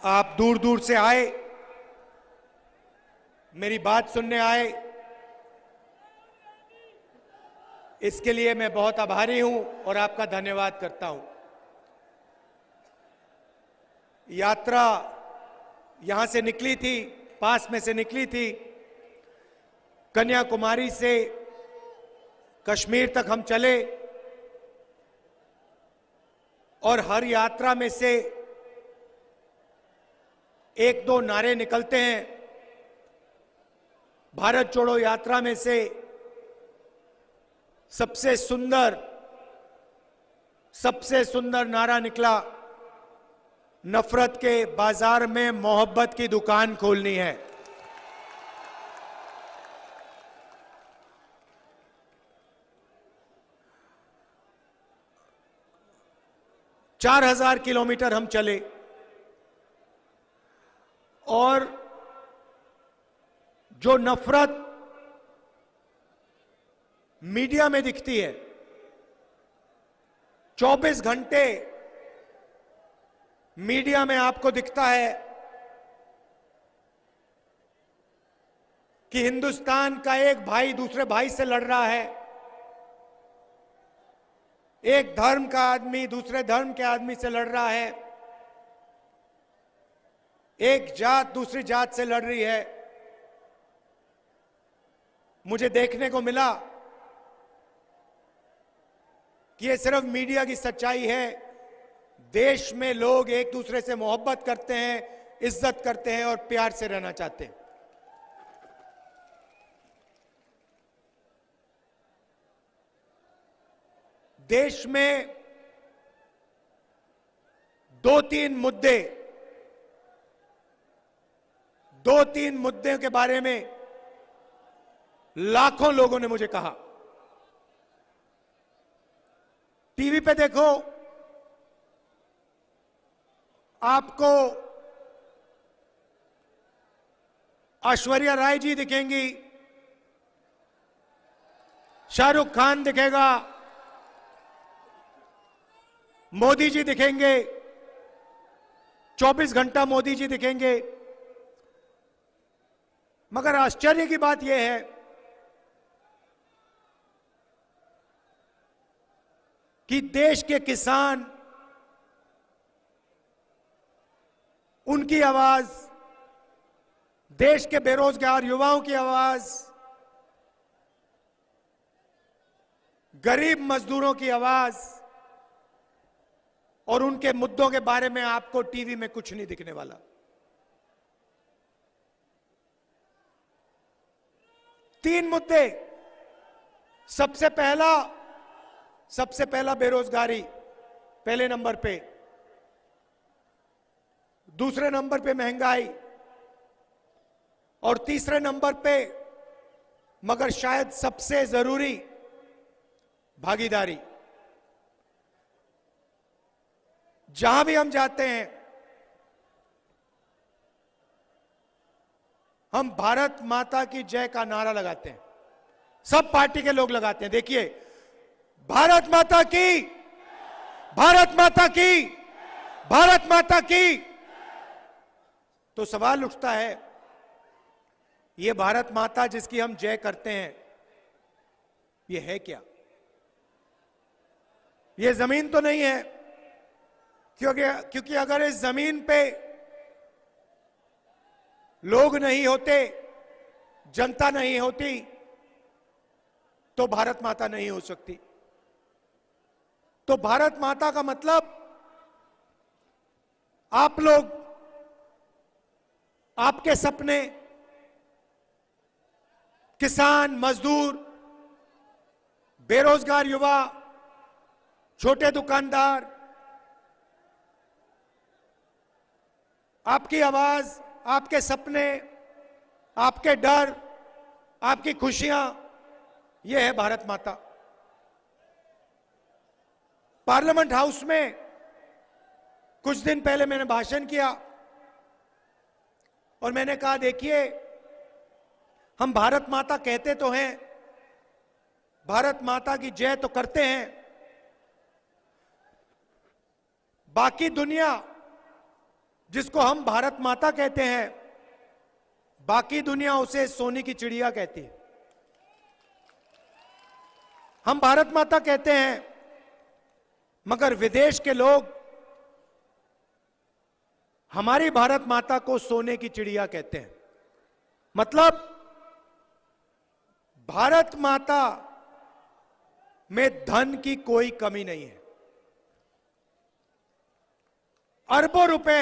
आप दूर दूर से आए, मेरी बात सुनने आए, इसके लिए मैं बहुत आभारी हूं और आपका धन्यवाद करता हूं। यात्रा यहां से निकली थी, पास में से निकली थी, कन्याकुमारी से कश्मीर तक हम चले और हर यात्रा में से एक दो नारे निकलते हैं। भारत जोड़ो यात्रा में से सबसे सुंदर नारा निकला, नफरत के बाजार में मोहब्बत की दुकान खोलनी है। चार 4000 किलोमीटर हम चले और जो नफरत मीडिया में दिखती है, 24 घंटे मीडिया में आपको दिखता है कि हिंदुस्तान का एक भाई दूसरे भाई से लड़ रहा है, एक धर्म का आदमी दूसरे धर्म के आदमी से लड़ रहा है, एक जात दूसरी जात से लड़ रही है। मुझे देखने को मिला कि ये सिर्फ मीडिया की सच्चाई है। देश में लोग एक दूसरे से मोहब्बत करते हैं, इज्जत करते हैं और प्यार से रहना चाहते हैं। देश में दो तीन मुद्दे के बारे में लाखों लोगों ने मुझे कहा। टीवी पे देखो, आपको ऐश्वर्या राय जी दिखेंगी, शाहरुख खान दिखेगा, मोदी जी दिखेंगे, 24 घंटा मोदी जी दिखेंगे। मगर आश्चर्य की बात यह है कि देश के किसान, उनकी आवाज, देश के बेरोजगार युवाओं की आवाज, गरीब मजदूरों की आवाज और उनके मुद्दों के बारे में आपको टीवी में कुछ नहीं दिखने वाला। तीन मुद्दे। सबसे पहला बेरोजगारी पहले नंबर पे, दूसरे नंबर पे महंगाई और तीसरे नंबर पे, मगर शायद सबसे जरूरी, भागीदारी। जहां भी हम जाते हैं, हम भारत माता की जय का नारा लगाते हैं। सब पार्टी के लोग लगाते हैं। देखिए, भारत माता की, भारत माता की, भारत माता की। तो सवाल उठता है, ये भारत माता जिसकी हम जय करते हैं, ये है क्या? ये जमीन तो नहीं है, क्योंकि अगर इस जमीन पे लोग नहीं होते, जनता नहीं होती, तो भारत माता नहीं हो सकती। तो भारत माता का मतलब आप लोग, आपके सपने, किसान, मजदूर, बेरोजगार युवा, छोटे दुकानदार, आपकी आवाज, आपके सपने, आपके डर, आपकी खुशियां, यह है भारत माता। पार्लियामेंट हाउस में कुछ दिन पहले मैंने भाषण किया और मैंने कहा, देखिए, हम भारत माता कहते तो हैं, भारत माता की जय तो करते हैं, बाकी दुनिया जिसको हम भारत माता कहते हैं, बाकी दुनिया उसे सोने की चिड़िया कहती है। हम भारत माता कहते हैं, मगर विदेश के लोग हमारी भारत माता को सोने की चिड़िया कहते हैं। मतलब भारत माता में धन की कोई कमी नहीं है। अरबों रुपए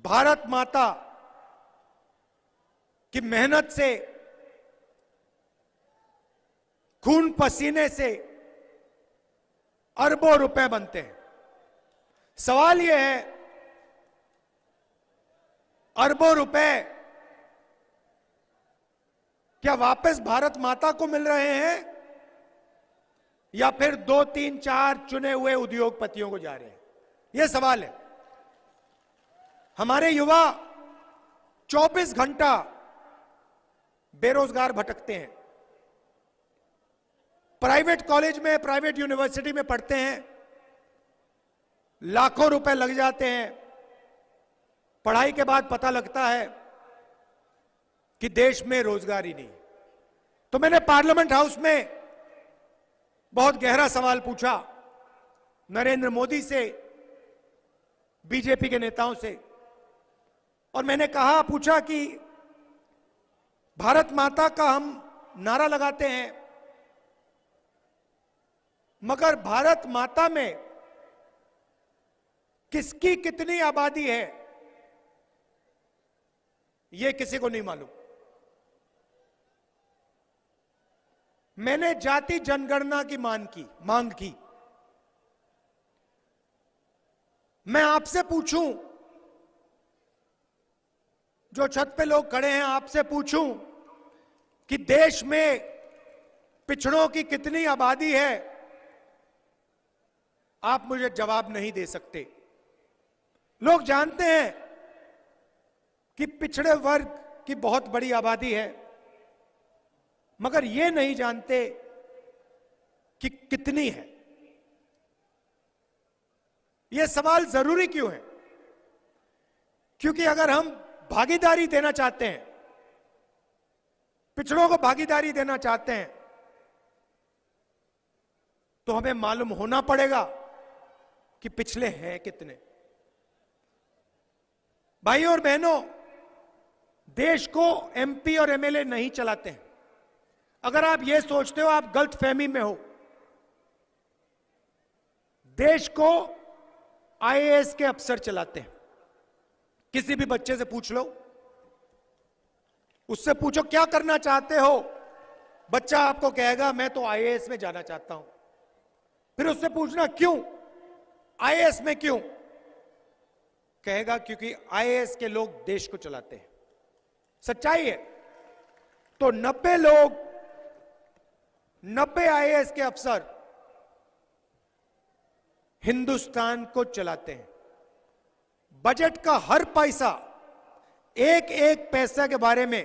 भारत माता की मेहनत से, खून पसीने से अरबों रुपए बनते हैं। सवाल यह है, अरबों रुपए क्या वापस भारत माता को मिल रहे हैं या फिर 2, 3, 4 चुने हुए उद्योगपतियों को जा रहे हैं? यह सवाल है। हमारे युवा 24 घंटा बेरोजगार भटकते हैं। प्राइवेट कॉलेज में, प्राइवेट यूनिवर्सिटी में पढ़ते हैं, लाखों रुपए लग जाते हैं। पढ़ाई के बाद पता लगता है कि देश में रोजगार ही नहीं। तो मैंने पार्लियामेंट हाउस में बहुत गहरा सवाल पूछा नरेंद्र मोदी से, बीजेपी के नेताओं से, और मैंने पूछा कि भारत माता का हम नारा लगाते हैं, मगर भारत माता में किसकी कितनी आबादी है यह किसी को नहीं मालूम। मैंने जाति जनगणना की मांग की। मैं आपसे पूछूं, जो छत पे लोग खड़े हैं, आपसे पूछूं कि देश में पिछड़ों की कितनी आबादी है, आप मुझे जवाब नहीं दे सकते। लोग जानते हैं कि पिछड़े वर्ग की बहुत बड़ी आबादी है, मगर ये नहीं जानते कि कितनी है। यह सवाल जरूरी क्यों है? क्योंकि अगर हम भागीदारी देना चाहते हैं, पिछड़ों को भागीदारी देना चाहते हैं, तो हमें मालूम होना पड़ेगा कि पिछले हैं कितने। भाइयों और बहनों, देश को एमपी और एमएलए नहीं चलाते हैं। अगर आप यह सोचते हो, आप गलतफहमी में हो। देश को आईएएस के अफसर चलाते हैं। किसी भी बच्चे से पूछ लो, उससे पूछो क्या करना चाहते हो, बच्चा आपको कहेगा मैं तो आईएएस में जाना चाहता हूं। फिर उससे पूछना क्यों, आईएएस में क्यों, कहेगा क्योंकि आईएएस के लोग देश को चलाते हैं। सच्चाई है। तो 90 आईएएस के अफसर हिंदुस्तान को चलाते हैं। बजट का हर पैसा, एक एक पैसा के बारे में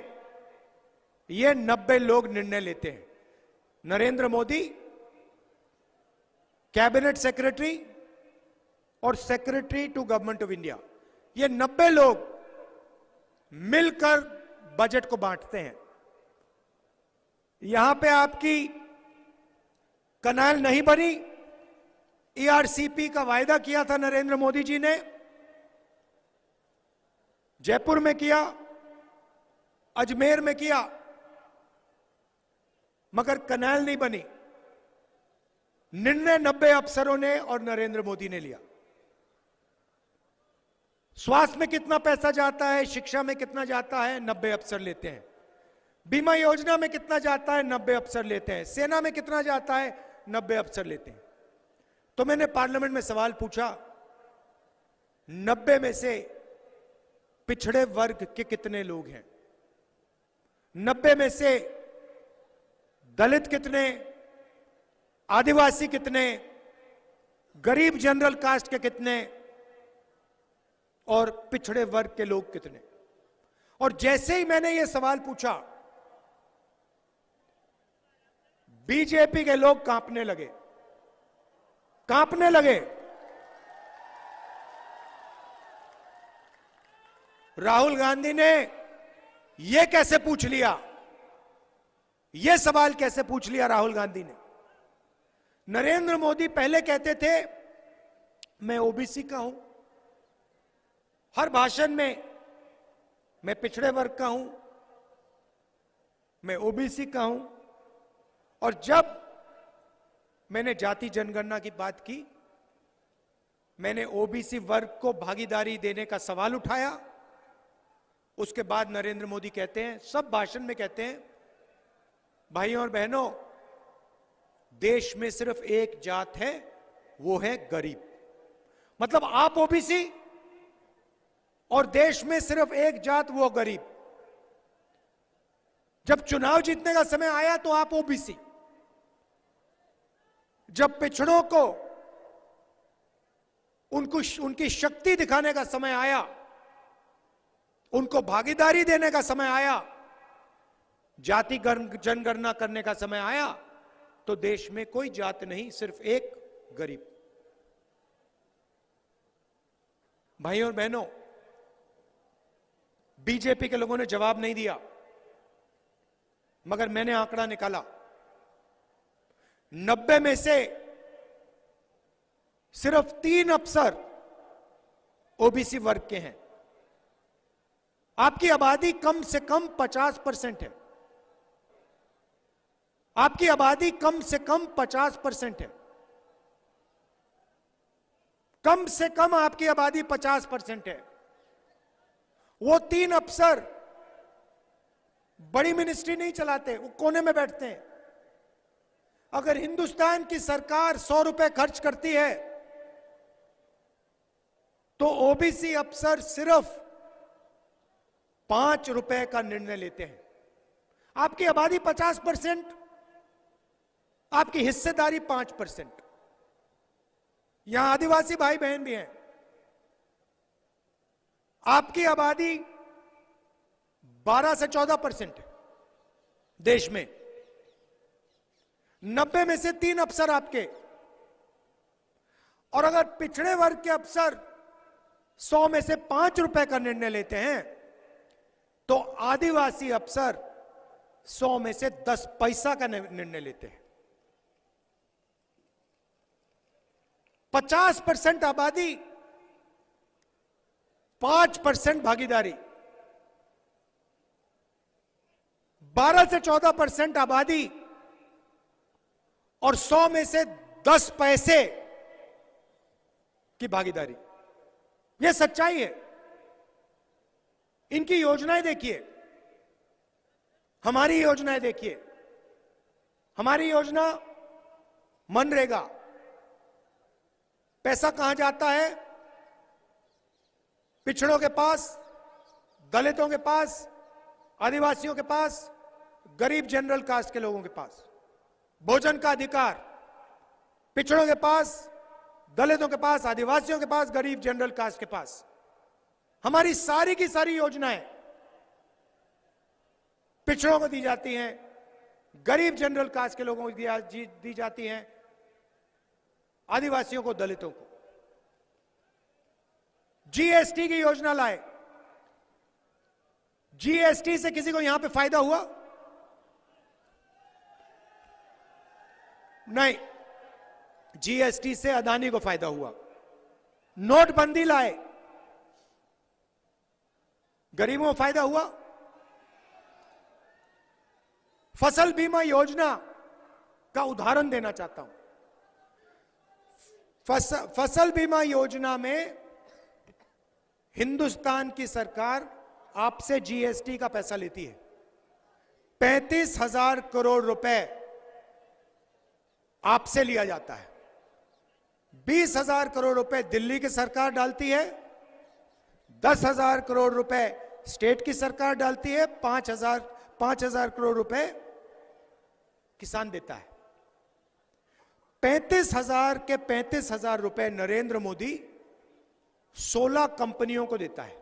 ये 90 लोग निर्णय लेते हैं। नरेंद्र मोदी कैबिनेट सेक्रेटरी और secretary to government of India, ये 90 लोग मिलकर बजट को बांटते हैं। यहां पे आपकी कनाल नहीं बनी। ईआरसीपी का वायदा किया था नरेंद्र मोदी जी ने, जयपुर में किया, अजमेर में किया, मगर कनाल नहीं बनी। निर्णय 90 अफसरों ने और नरेंद्र मोदी ने लिया। स्वास्थ्य में कितना पैसा जाता है, शिक्षा में कितना जाता है, 90 अफसर लेते हैं। बीमा योजना में कितना जाता है, 90 अफसर लेते हैं। सेना में कितना जाता है, 90 अफसर लेते हैं। तो मैंने पार्लियामेंट में सवाल पूछा, 90 में से पिछड़े वर्ग के कितने लोग हैं? 90 में से दलित कितने, आदिवासी कितने, गरीब जनरल कास्ट के कितने और पिछड़े वर्ग के लोग कितने? और जैसे ही मैंने यह सवाल पूछा, बीजेपी के लोग कांपने लगे। राहुल गांधी ने यह कैसे पूछ लिया, यह सवाल कैसे पूछ लिया राहुल गांधी ने? नरेंद्र मोदी पहले कहते थे मैं ओबीसी का हूं, हर भाषण में मैं पिछड़े वर्ग का हूं, मैं ओबीसी का हूं। और जब मैंने जाति जनगणना की बात की, मैंने ओबीसी वर्ग को भागीदारी देने का सवाल उठाया, उसके बाद नरेंद्र मोदी कहते हैं, सब भाषण में कहते हैं, भाइयों और बहनों, देश में सिर्फ एक जात है, वो है गरीब। मतलब आप ओबीसी और देश में सिर्फ एक जात, वो गरीब। जब चुनाव जीतने का समय आया तो आप ओबीसी, जब पिछड़ों को उनकी शक्ति दिखाने का समय आया, उनको भागीदारी देने का समय आया, जाति जनगणना करने का समय आया, तो देश में कोई जात नहीं, सिर्फ एक गरीब। भाइयों और बहनों, बीजेपी के लोगों ने जवाब नहीं दिया, मगर मैंने आंकड़ा निकाला, 90 में से सिर्फ 3 अफसर ओबीसी वर्ग के हैं। आपकी आबादी कम से कम 50% है, आपकी आबादी कम से कम 50% है, कम से कम आपकी आबादी 50% है। वो 3 अफसर बड़ी मिनिस्ट्री नहीं चलाते, वो कोने में बैठते हैं। अगर हिंदुस्तान की सरकार 100 रुपए खर्च करती है तो ओबीसी अफसर सिर्फ 5 रुपए का निर्णय लेते हैं। आपकी आबादी 50%, आपकी हिस्सेदारी 5%। यहां आदिवासी भाई बहन भी हैं। आपकी आबादी 12 से 14% है देश में, 90 में से 3 अफसर आपके। और अगर पिछड़े वर्ग के अफसर 100 में से 5 रुपए का निर्णय लेते हैं, तो आदिवासी अफसर 100 में से 10 पैसा का निर्णय लेते हैं। 50% आबादी, 5% भागीदारी, 12 से 14% आबादी और 100 में से 10 पैसे की भागीदारी। यह सच्चाई है। इनकी योजनाएं देखिए, हमारी योजनाएं देखिए। हमारी योजना मनरेगा, पैसा कहां जाता है? पिछड़ों के पास, दलितों के पास, आदिवासियों के पास, गरीब जनरल कास्ट के लोगों के पास। भोजन का अधिकार पिछड़ों के पास, दलितों के पास, आदिवासियों के पास, गरीब जनरल कास्ट के पास। हमारी सारी की सारी योजनाएं पिछड़ों को दी जाती हैं, गरीब जनरल कास्ट के लोगों को दी जाती हैं, आदिवासियों को, दलितों को। जीएसटी की योजना लाए, जीएसटी से किसी को यहां पे फायदा हुआ? नहीं, जीएसटी से अदानी को फायदा हुआ। नोटबंदी लाए, गरीबों को फायदा हुआ? फसल बीमा योजना का उदाहरण देना चाहता हूं। फसल बीमा योजना में हिंदुस्तान की सरकार आपसे जीएसटी का पैसा लेती है। 35,000 करोड़ रुपए आपसे लिया जाता है। 20,000 करोड़ रुपए दिल्ली की सरकार डालती है, 10,000 करोड़ रुपए स्टेट की सरकार डालती है, 5,000 करोड़ रुपए किसान देता है। 35,000 के 35,000 रुपए नरेंद्र मोदी 16 कंपनियों को देता है।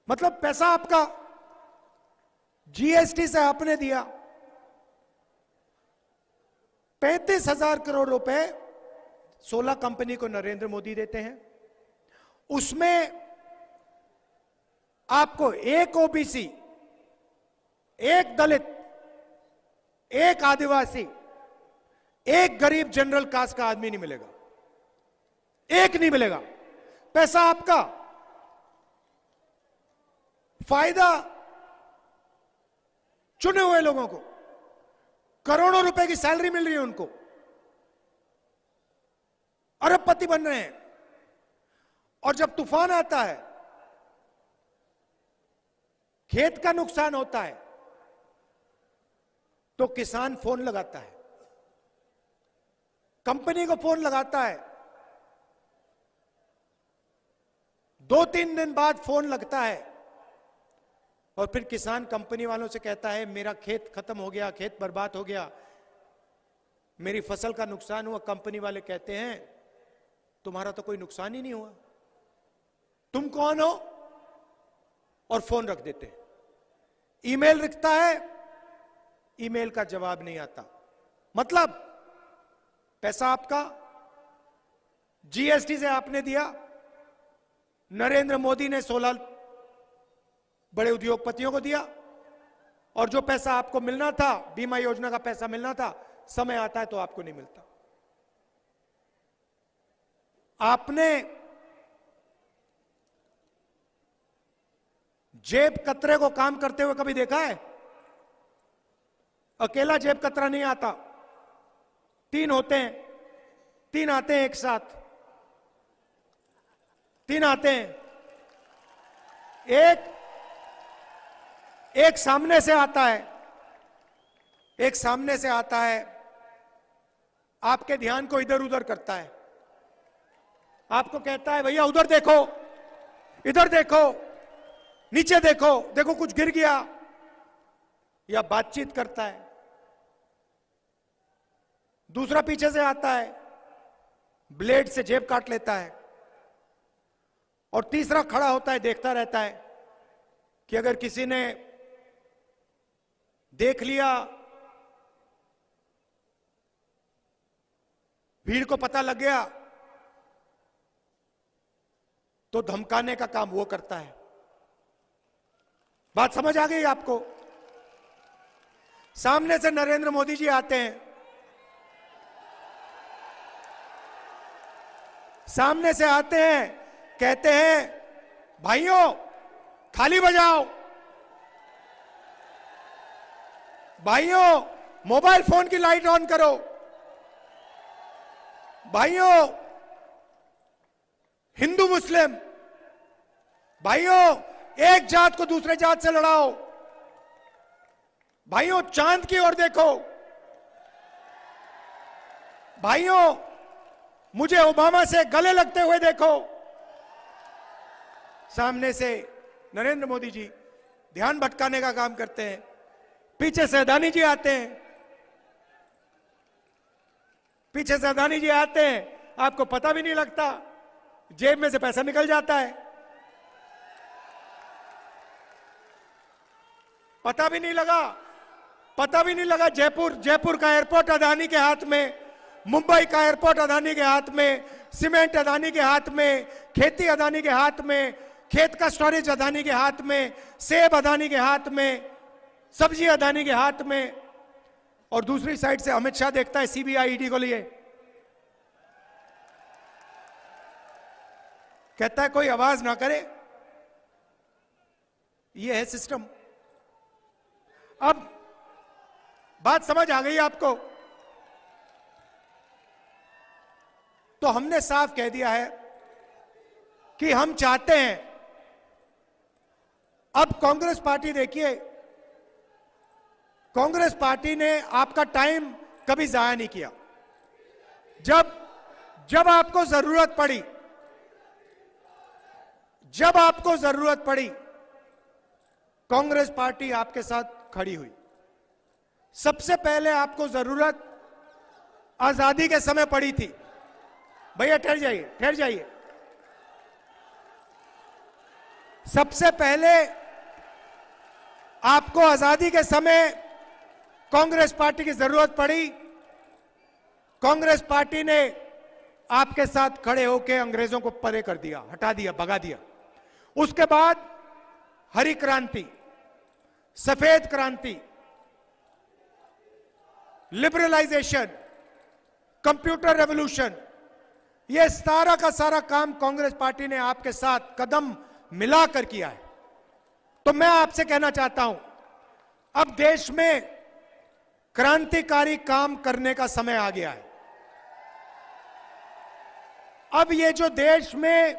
मतलब पैसा आपका, जीएसटी से आपने दिया। 35,000 करोड़ रुपए 16 कंपनी को नरेंद्र मोदी देते हैं। उसमें आपको एक ओबीसी, एक दलित, एक आदिवासी, एक गरीब जनरल कास्ट का आदमी नहीं मिलेगा, एक नहीं मिलेगा। पैसा आपका, फायदा चुने हुए लोगों को, करोड़ों रुपए की सैलरी मिल रही है उनको, अरबपति बन रहे हैं। और जब तूफान आता है, खेत का नुकसान होता है, तो किसान फोन लगाता है, कंपनी को फोन लगाता है, 2-3 दिन बाद फोन लगता है, और फिर किसान कंपनी वालों से कहता है मेरा खेत खत्म हो गया, खेत बर्बाद हो गया, मेरी फसल का नुकसान हुआ। कंपनी वाले कहते हैं तुम्हारा तो कोई नुकसान ही नहीं हुआ, तुम कौन हो, और फोन रख देते हैं। ईमेल लिखता है, ईमेल का जवाब नहीं आता। मतलब पैसा आपका, जीएसटी से आपने दिया, नरेंद्र मोदी ने 16 बड़े उद्योगपतियों को दिया, और जो पैसा आपको मिलना था, बीमा योजना का पैसा मिलना था, समय आता है तो आपको नहीं मिलता। आपने जेब कतरे को काम करते हुए कभी देखा है? अकेला जेब कतरा नहीं आता, 3 होते हैं, 3 आते हैं एक साथ, 3 आते हैं। एक सामने से आता है, एक सामने से आता है, आपके ध्यान को इधर उधर करता है, आपको कहता है भैया उधर देखो, इधर देखो, नीचे देखो, देखो कुछ गिर गया, या बातचीत करता है। दूसरा पीछे से आता है, ब्लेड से जेब काट लेता है। और तीसरा खड़ा होता है, देखता रहता है कि अगर किसी ने देख लिया, भीड़ को पता लग गया, तो धमकाने का काम वो करता है। बात समझ आ गई आपको? सामने से नरेंद्र मोदी जी आते हैं, सामने से आते हैं, कहते हैं भाइयों थाली बजाओ, भाइयों मोबाइल फोन की लाइट ऑन करो, भाइयों हिंदू मुस्लिम, भाइयों एक जात को दूसरे जात से लड़ाओ, भाइयों चांद की ओर देखो, भाइयों मुझे ओबामा से गले लगते हुए देखो। सामने से नरेंद्र मोदी जी ध्यान भटकाने का काम करते हैं, पीछे से अदानी जी आते हैं, पीछे से अदानी जी आते हैं, आपको पता भी नहीं लगता, जेब में से पैसा निकल जाता है, पता भी नहीं लगा। जयपुर का एयरपोर्ट अदानी के हाथ में, मुंबई का एयरपोर्ट अदानी के हाथ में, सीमेंट अदानी के हाथ में, खेती अदानी के हाथ में, खेत का स्टोरेज अदानी के हाथ में, सेब अदानी के हाथ में, सब्जी अदानी के हाथ में। और दूसरी साइड से अमित शाह देखता है सीबीआई ईडी को लिए, कहता है कोई आवाज ना करे। ये है सिस्टम। अब बात समझ आ गई आपको? तो हमने साफ कह दिया है कि हम चाहते हैं, अब कांग्रेस पार्टी देखिए, कांग्रेस पार्टी ने आपका टाइम कभी जाया नहीं किया। जब आपको जरूरत पड़ी, कांग्रेस पार्टी आपके साथ खड़ी हुई। सबसे पहले आपको जरूरत आजादी के समय पड़ी थी। भैया ठहर जाइए। सबसे पहले आपको आजादी के समय कांग्रेस पार्टी की जरूरत पड़ी। कांग्रेस पार्टी ने आपके साथ खड़े होकर अंग्रेजों को परे कर दिया, हटा दिया, भगा दिया। उसके बाद हरी क्रांति, सफेद क्रांति, लिबरलाइजेशन, कंप्यूटर रेवोल्यूशन, यह सारा का सारा काम कांग्रेस पार्टी ने आपके साथ कदम मिलाकर किया है। तो मैं आपसे कहना चाहता हूं, अब देश में क्रांतिकारी काम करने का समय आ गया है। अब ये जो देश में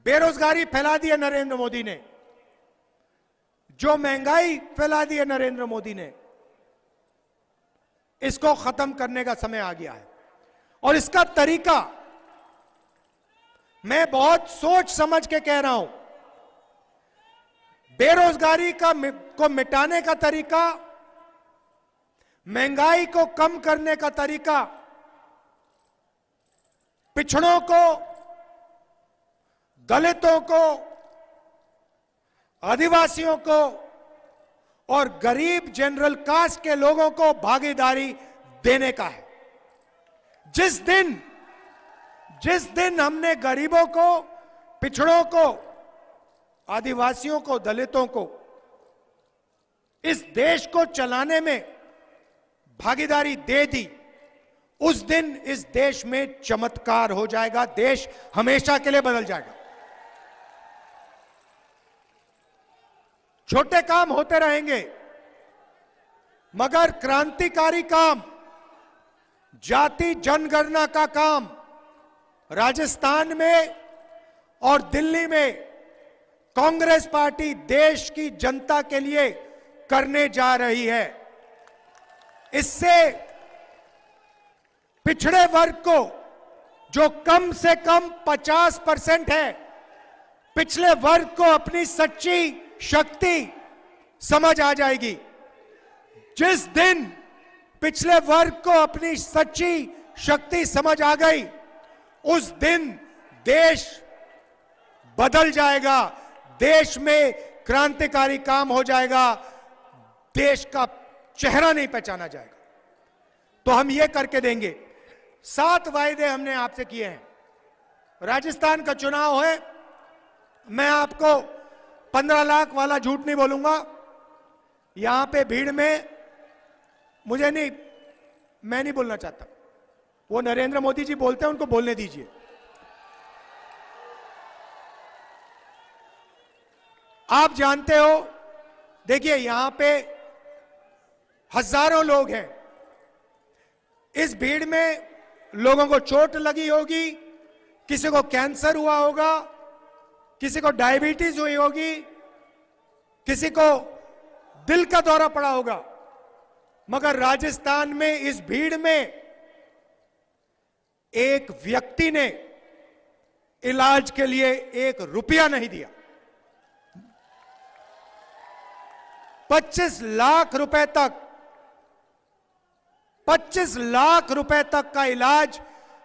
बेरोजगारी फैला दी है नरेंद्र मोदी ने, जो महंगाई फैला दी है नरेंद्र मोदी ने, इसको खत्म करने का समय आ गया है। और इसका तरीका मैं बहुत सोच समझ के कह रहा हूं। बेरोजगारी को मिटाने का तरीका, महंगाई को कम करने का तरीका, पिछड़ों को, दलितों को, आदिवासियों को और गरीब जनरल कास्ट के लोगों को भागीदारी देने का है। जिस दिन हमने गरीबों को, पिछड़ों को, आदिवासियों को, दलितों को इस देश को चलाने में भागीदारी दे दी, उस दिन इस देश में चमत्कार हो जाएगा, देश हमेशा के लिए बदल जाएगा। छोटे काम होते रहेंगे, मगर क्रांतिकारी काम, जाति जनगणना का काम राजस्थान में और दिल्ली में कांग्रेस पार्टी देश की जनता के लिए करने जा रही है। इससे पिछड़े वर्ग को, जो कम से कम 50% है, पिछले वर्ग को अपनी सच्ची शक्ति समझ आ जाएगी। जिस दिन पिछले वर्ग को अपनी सच्ची शक्ति समझ आ गई, उस दिन देश बदल जाएगा, देश में क्रांतिकारी काम हो जाएगा, देश का चेहरा नहीं पहचाना जाएगा। तो हम ये करके देंगे। 7 वायदे हमने आपसे किए हैं। राजस्थान का चुनाव है, मैं आपको 15 लाख वाला झूठ नहीं बोलूंगा। यहां पे भीड़ में मैं नहीं बोलना चाहता, वो नरेंद्र मोदी जी बोलते हैं, उनको बोलने दीजिए। आप जानते हो, देखिए यहां पे हजारों लोग हैं। इस भीड़ में लोगों को चोट लगी होगी, किसी को कैंसर हुआ होगा, किसी को डायबिटीज हुई होगी, किसी को दिल का दौरा पड़ा होगा, मगर राजस्थान में इस भीड़ में एक व्यक्ति ने इलाज के लिए 1 रुपया नहीं दिया। 25 लाख रुपए तक 25 लाख रुपए तक का इलाज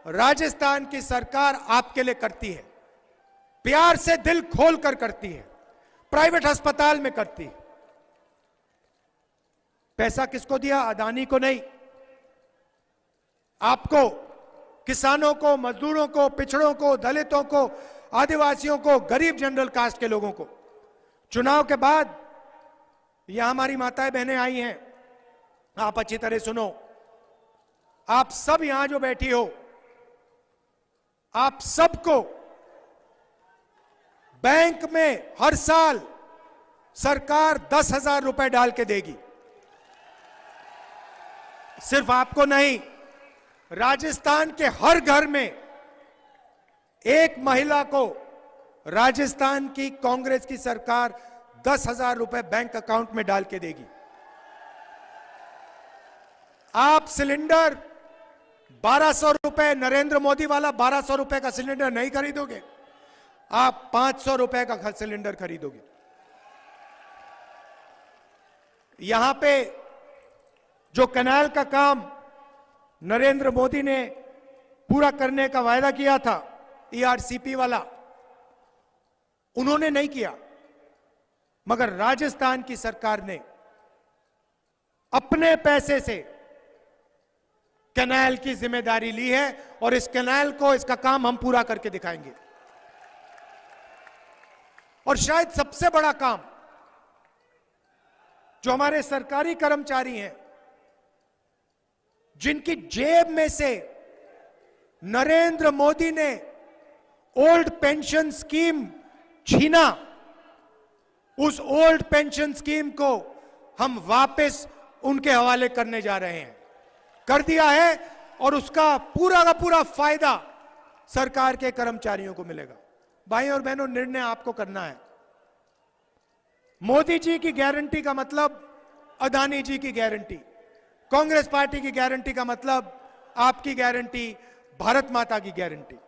राजस्थान की सरकार आपके लिए करती है, प्यार से दिल खोल कर करती है, प्राइवेट अस्पताल में करती है। पैसा किसको दिया? अदानी को नहीं, आपको, किसानों को, मजदूरों को, पिछड़ों को, दलितों को, आदिवासियों को, गरीब जनरल कास्ट के लोगों को। चुनाव के बाद यहां हमारी माताएं बहनें आई हैं, आप अच्छी तरह सुनो। आप सब यहां जो बैठी हो, आप सबको बैंक में हर साल सरकार 10,000 रुपए डाल के देगी। सिर्फ आपको नहीं, राजस्थान के हर घर में एक महिला को राजस्थान की कांग्रेस की सरकार 10,000 रुपए बैंक अकाउंट में डाल के देगी। आप सिलेंडर 1200 रुपए, नरेंद्र मोदी वाला 1200 रुपए का सिलेंडर नहीं खरीदोगे, आप 500 रुपए का सिलेंडर खरीदोगे। यहां पे जो कैनाल का काम नरेंद्र मोदी ने पूरा करने का वायदा किया था, ईआरसीपी वाला, उन्होंने नहीं किया, मगर राजस्थान की सरकार ने अपने पैसे से कैनाल की जिम्मेदारी ली है और इस कैनाल को, इसका काम हम पूरा करके दिखाएंगे। और शायद सबसे बड़ा काम जो हमारे सरकारी कर्मचारी हैं, जिनकी जेब में से नरेंद्र मोदी ने ओल्ड पेंशन स्कीम छीना, उस ओल्ड पेंशन स्कीम को हम वापस उनके हवाले करने जा रहे हैं, कर दिया है, और उसका पूरा का पूरा फायदा सरकार के कर्मचारियों को मिलेगा। भाई और बहनों, निर्णय आपको करना है। मोदी जी की गारंटी का मतलब अदानी जी की गारंटी, कांग्रेस पार्टी की गारंटी का मतलब आपकी गारंटी, भारत माता की गारंटी।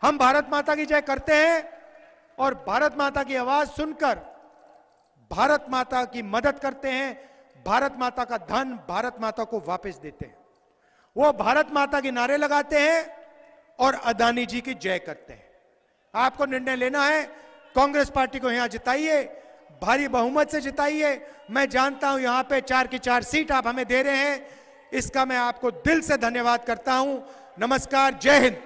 हम भारत माता की जय करते हैं और भारत माता की आवाज सुनकर भारत माता की मदद करते हैं, भारत माता का धन भारत माता को वापस देते हैं। वो भारत माता के नारे लगाते हैं और अदानी जी की जय करते हैं। आपको निर्णय लेना है, कांग्रेस पार्टी को यहां जिताइए, भारी बहुमत से जिताइए। मैं जानता हूं यहां पे 4 की 4 सीट आप हमें दे रहे हैं, इसका मैं आपको दिल से धन्यवाद करता हूं। नमस्कार, जय हिंद।